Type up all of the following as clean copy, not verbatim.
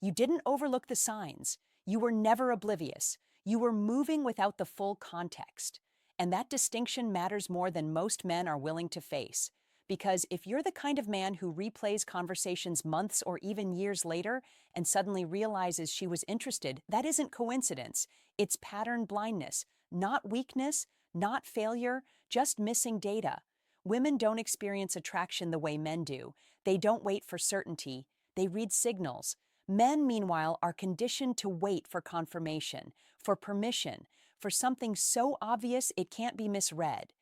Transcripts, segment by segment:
You didn't overlook the signs. You were never oblivious. You were moving without the full context. And that distinction matters more than most men are willing to face. Because if you're the kind of man who replays conversations months or even years later and suddenly realizes she was interested, that isn't coincidence. It's pattern blindness, not weakness, not failure, just missing data. Women don't experience attraction the way men do. They don't wait for certainty. They read signals. Men, meanwhile, are conditioned to wait for confirmation, for permission, for something so obvious it can't be misread.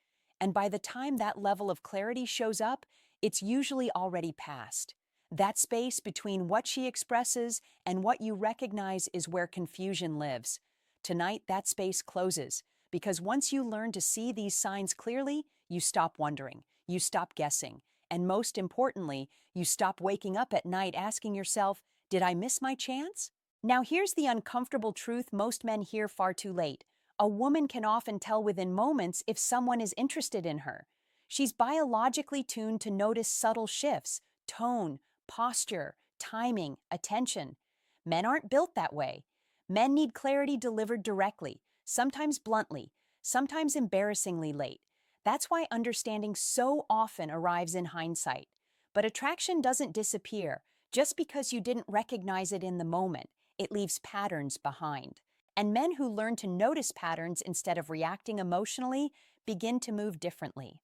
And by the time that level of clarity shows up, it's usually already passed. That space between what she expresses and what you recognize is where confusion lives. Tonight, that space closes, because once you learn to see these signs clearly, you stop wondering, you stop guessing, and most importantly, you stop waking up at night asking yourself, did I miss my chance? Now here's the uncomfortable truth most men hear far too late. A woman can often tell within moments if someone is interested in her. She's biologically tuned to notice subtle shifts, tone, posture, timing, attention. Men aren't built that way. Men need clarity delivered directly, sometimes bluntly, sometimes embarrassingly late. That's why understanding so often arrives in hindsight. But attraction doesn't disappear just because you didn't recognize it in the moment. It leaves patterns behind. And men who learn to notice patterns instead of reacting emotionally begin to move differently.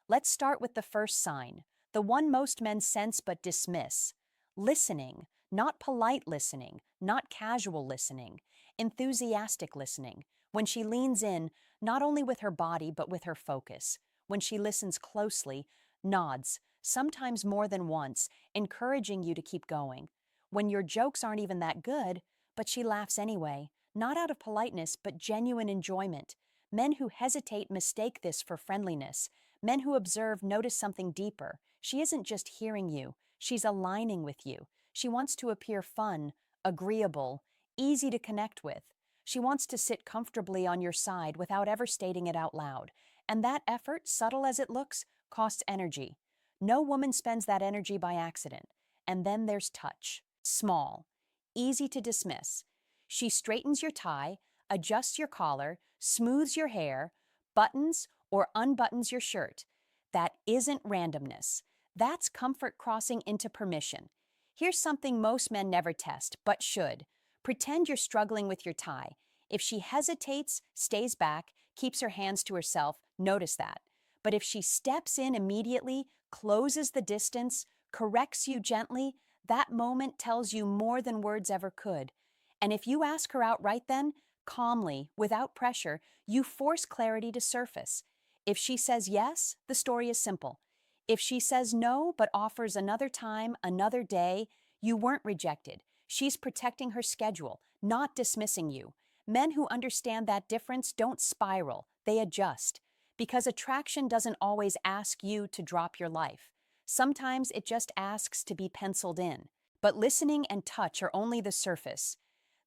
Let's start with the first sign, the one most men sense but dismiss. Listening, not polite listening, not casual listening, enthusiastic listening. When she leans in, not only with her body but with her focus. When she listens closely, nods, sometimes more than once, encouraging you to keep going. When your jokes aren't even that good, but she laughs anyway, not out of politeness but genuine enjoyment. Men who hesitate mistake this for friendliness. Men who observe notice something deeper. She isn't just hearing you, she's aligning with you. She wants to appear fun, agreeable, easy to connect with. She wants to sit comfortably on your side without ever stating it out loud. And that effort, subtle as it looks, costs energy. No woman spends that energy by accident. And then there's touch. Small, easy to dismiss. She straightens your tie, adjusts your collar, smooths your hair, buttons or unbuttons your shirt. That isn't randomness. That's comfort crossing into permission. Here's something most men never test, but should. Pretend you're struggling with your tie. If she hesitates, stays back, keeps her hands to herself, notice that. But if she steps in immediately, closes the distance, corrects you gently, that moment tells you more than words ever could. And if you ask her out right then, calmly, without pressure, you force clarity to surface. If she says yes, the story is simple. If she says no, but offers another time, another day, you weren't rejected. She's protecting her schedule, not dismissing you. Men who understand that difference don't spiral, they adjust. Because attraction doesn't always ask you to drop your life. Sometimes it just asks to be penciled in. But listening and touch are only the surface.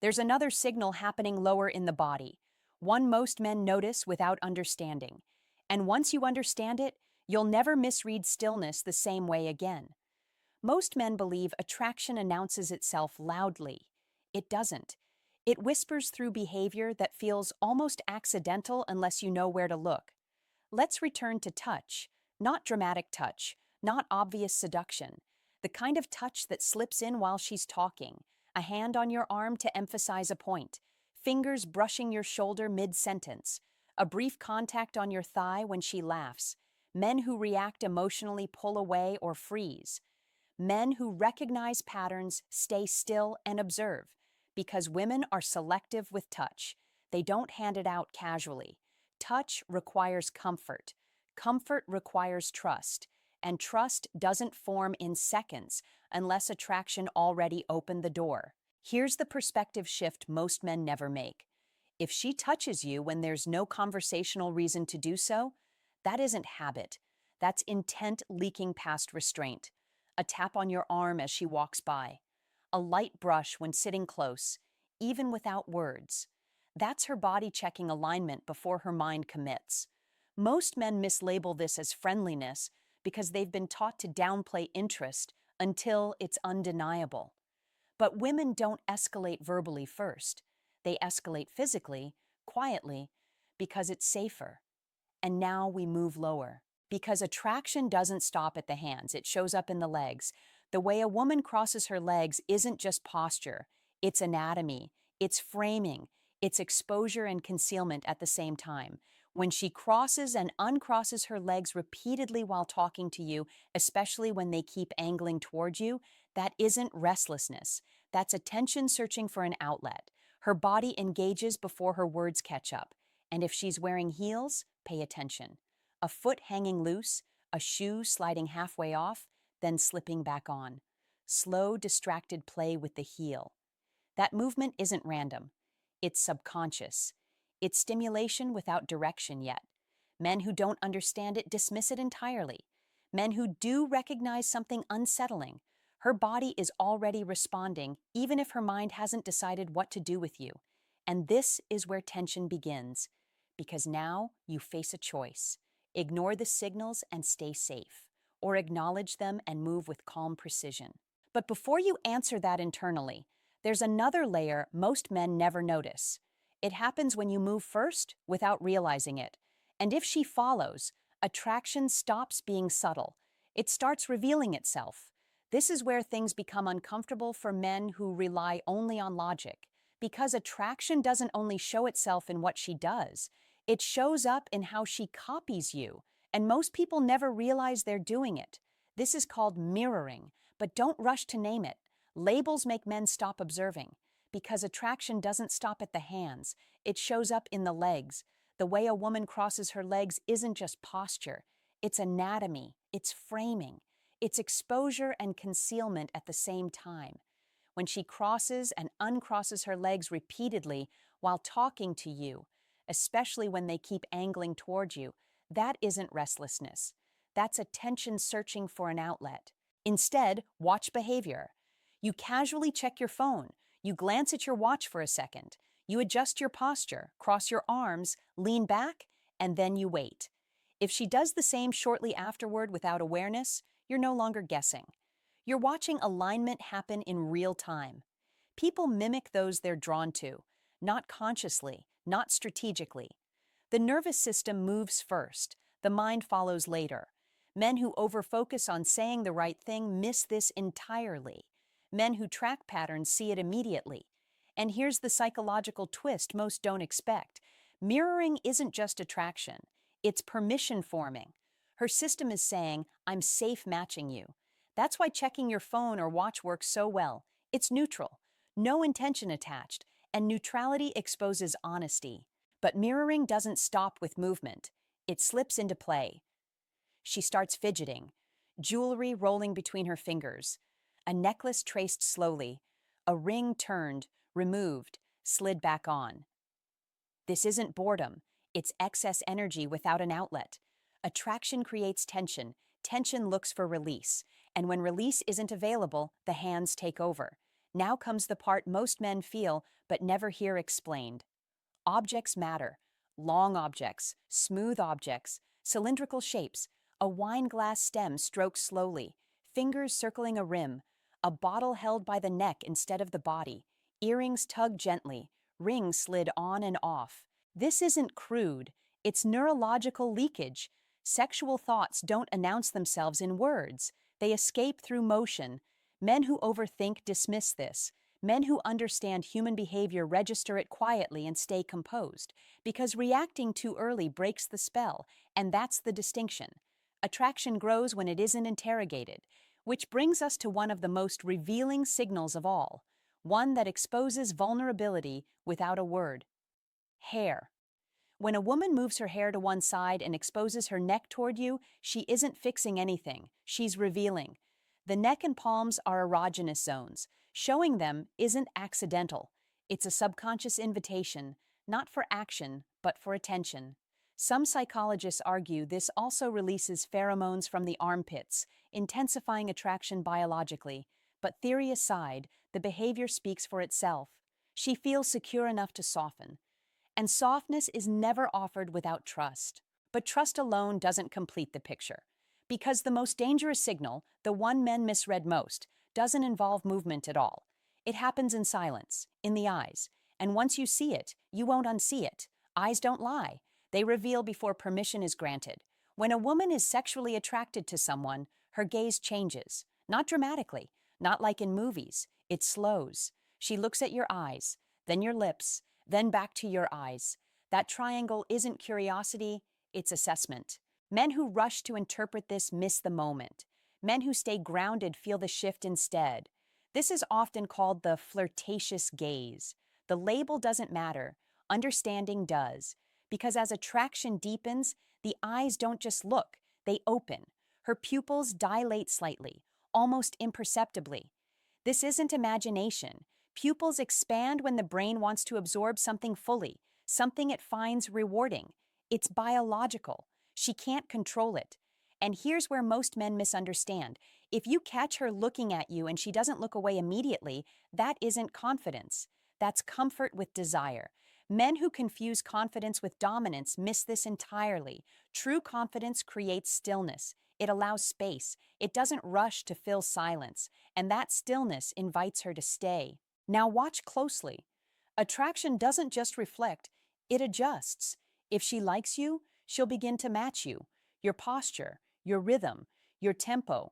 There's another signal happening lower in the body, one most men notice without understanding. And once you understand it, you'll never misread stillness the same way again. Most men believe attraction announces itself loudly. It doesn't. It whispers through behavior that feels almost accidental unless you know where to look. Let's return to touch, not dramatic touch, not obvious seduction, the kind of touch that slips in while she's talking, a hand on your arm to emphasize a point, fingers brushing your shoulder mid-sentence, a brief contact on your thigh when she laughs. Men who react emotionally pull away or freeze. Men who recognize patterns stay still and observe, because women are selective with touch. They don't hand it out casually. Touch requires comfort. Comfort requires trust. And trust doesn't form in seconds unless attraction already opened the door. Here's the perspective shift most men never make. If she touches you when there's no conversational reason to do so, that isn't habit. That's intent leaking past restraint. A tap on your arm as she walks by. A light brush when sitting close, even without words. That's her body checking alignment before her mind commits. Most men mislabel this as friendliness because they've been taught to downplay interest until it's undeniable. But women don't escalate verbally first. They escalate physically, quietly, because it's safer. And now we move lower. Because attraction doesn't stop at the hands, it shows up in the legs. The way a woman crosses her legs isn't just posture, it's anatomy, it's framing, it's exposure and concealment at the same time. When she crosses and uncrosses her legs repeatedly while talking to you, especially when they keep angling towards you, that isn't restlessness. That's attention searching for an outlet. Her body engages before her words catch up. And if she's wearing heels, pay attention. A foot hanging loose, a shoe sliding halfway off, then slipping back on. Slow, distracted play with the heel. That movement isn't random. It's subconscious. It's stimulation without direction yet. Men who don't understand it dismiss it entirely. Men who do recognize something unsettling. Her body is already responding, even if her mind hasn't decided what to do with you. And this is where tension begins. Because now you face a choice. Ignore the signals and stay safe, or acknowledge them and move with calm precision. But before you answer that internally, there's another layer most men never notice. It happens when you move first without realizing it. And if she follows, attraction stops being subtle. It starts revealing itself. This is where things become uncomfortable for men who rely only on logic. Because attraction doesn't only show itself in what she does, it shows up in how she copies you, and most people never realize they're doing it. This is called mirroring, but don't rush to name it. Labels make men stop observing, because attraction doesn't stop at the hands. It shows up in the legs. The way a woman crosses her legs isn't just posture. It's anatomy, it's framing, it's exposure and concealment at the same time. When she crosses and uncrosses her legs repeatedly while talking to you, especially when they keep angling towards you, that isn't restlessness. That's attention searching for an outlet. Instead, watch behavior. You casually check your phone. You glance at your watch for a second. You adjust your posture, cross your arms, lean back, and then you wait. If she does the same shortly afterward without awareness, you're no longer guessing. You're watching alignment happen in real time. People mimic those they're drawn to, not consciously, not strategically. The nervous system moves first, the mind follows later. Men who overfocus on saying the right thing miss this entirely. Men who track patterns see it immediately. And here's the psychological twist most don't expect. Mirroring isn't just attraction, it's permission forming. Her system is saying, I'm safe matching you. That's why checking your phone or watch works so well. It's neutral, no intention attached, and neutrality exposes honesty. But mirroring doesn't stop with movement. It slips into play. She starts fidgeting, jewelry rolling between her fingers, a necklace traced slowly, a ring turned, removed, slid back on. This isn't boredom, it's excess energy without an outlet. Attraction creates tension, tension looks for release, and when release isn't available, the hands take over. Now comes the part most men feel but never hear explained. Objects matter. Long objects, smooth objects, cylindrical shapes, a wine glass stem stroked slowly, fingers circling a rim, a bottle held by the neck instead of the body, earrings tugged gently, rings slid on and off. This isn't crude, it's neurological leakage. Sexual thoughts don't announce themselves in words, they escape through motion. Men who overthink dismiss this. Men who understand human behavior register it quietly and stay composed, because reacting too early breaks the spell, and that's the distinction. Attraction grows when it isn't interrogated, which brings us to one of the most revealing signals of all, one that exposes vulnerability without a word. Hair. When a woman moves her hair to one side and exposes her neck toward you, she isn't fixing anything, she's revealing. The neck and palms are erogenous zones. Showing them isn't accidental. It's a subconscious invitation, not for action, but for attention. Some psychologists argue this also releases pheromones from the armpits, intensifying attraction biologically. But theory aside, the behavior speaks for itself. She feels secure enough to soften. And softness is never offered without trust. But trust alone doesn't complete the picture. Because the most dangerous signal, the one men misread most, doesn't involve movement at all. It happens in silence, in the eyes. And once you see it, you won't unsee it. Eyes don't lie. They reveal before permission is granted. When a woman is sexually attracted to someone, her gaze changes. Not dramatically, not like in movies. It slows. She looks at your eyes, then your lips, then back to your eyes. That triangle isn't curiosity, it's assessment. Men who rush to interpret this miss the moment. Men who stay grounded feel the shift instead. This is often called the flirtatious gaze. The label doesn't matter, understanding does. Because as attraction deepens, the eyes don't just look, they open. Her pupils dilate slightly, almost imperceptibly. This isn't imagination. Pupils expand when the brain wants to absorb something fully, something it finds rewarding. It's biological. She can't control it. And here's where most men misunderstand. If you catch her looking at you and she doesn't look away immediately, that isn't confidence. That's comfort with desire. Men who confuse confidence with dominance miss this entirely. True confidence creates stillness. It allows space. It doesn't rush to fill silence. And that stillness invites her to stay. Now watch closely. Attraction doesn't just reflect, it adjusts. If she likes you, she'll begin to match you. Your posture, your rhythm, your tempo.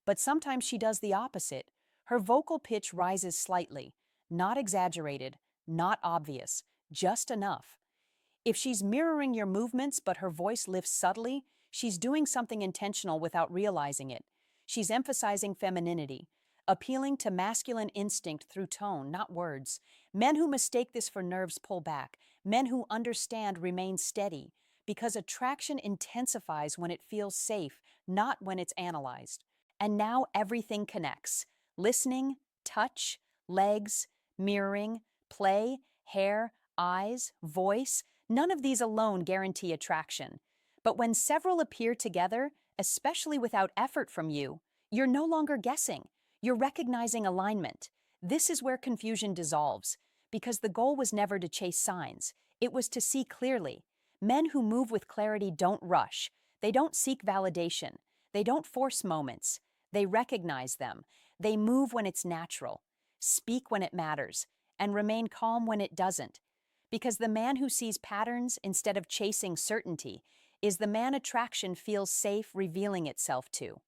But sometimes she does the opposite. Her vocal pitch rises slightly. Not exaggerated, not obvious, just enough. If she's mirroring your movements but her voice lifts subtly, she's doing something intentional without realizing it. She's emphasizing femininity, appealing to masculine instinct through tone, not words. Men who mistake this for nerves pull back. Men who understand remain steady, because attraction intensifies when it feels safe, not when it's analyzed. And now everything connects. Listening, touch, legs, mirroring, play, hair, eyes, voice. None of these alone guarantee attraction. But when several appear together, especially without effort from you, you're no longer guessing. You're recognizing alignment. This is where confusion dissolves, because the goal was never to chase signs. It was to see clearly. Men who move with clarity don't rush. They don't seek validation. They don't force moments. They recognize them. They move when it's natural, speak when it matters, and remain calm when it doesn't. Because the man who sees patterns instead of chasing certainty is the man attraction feels safe revealing itself to.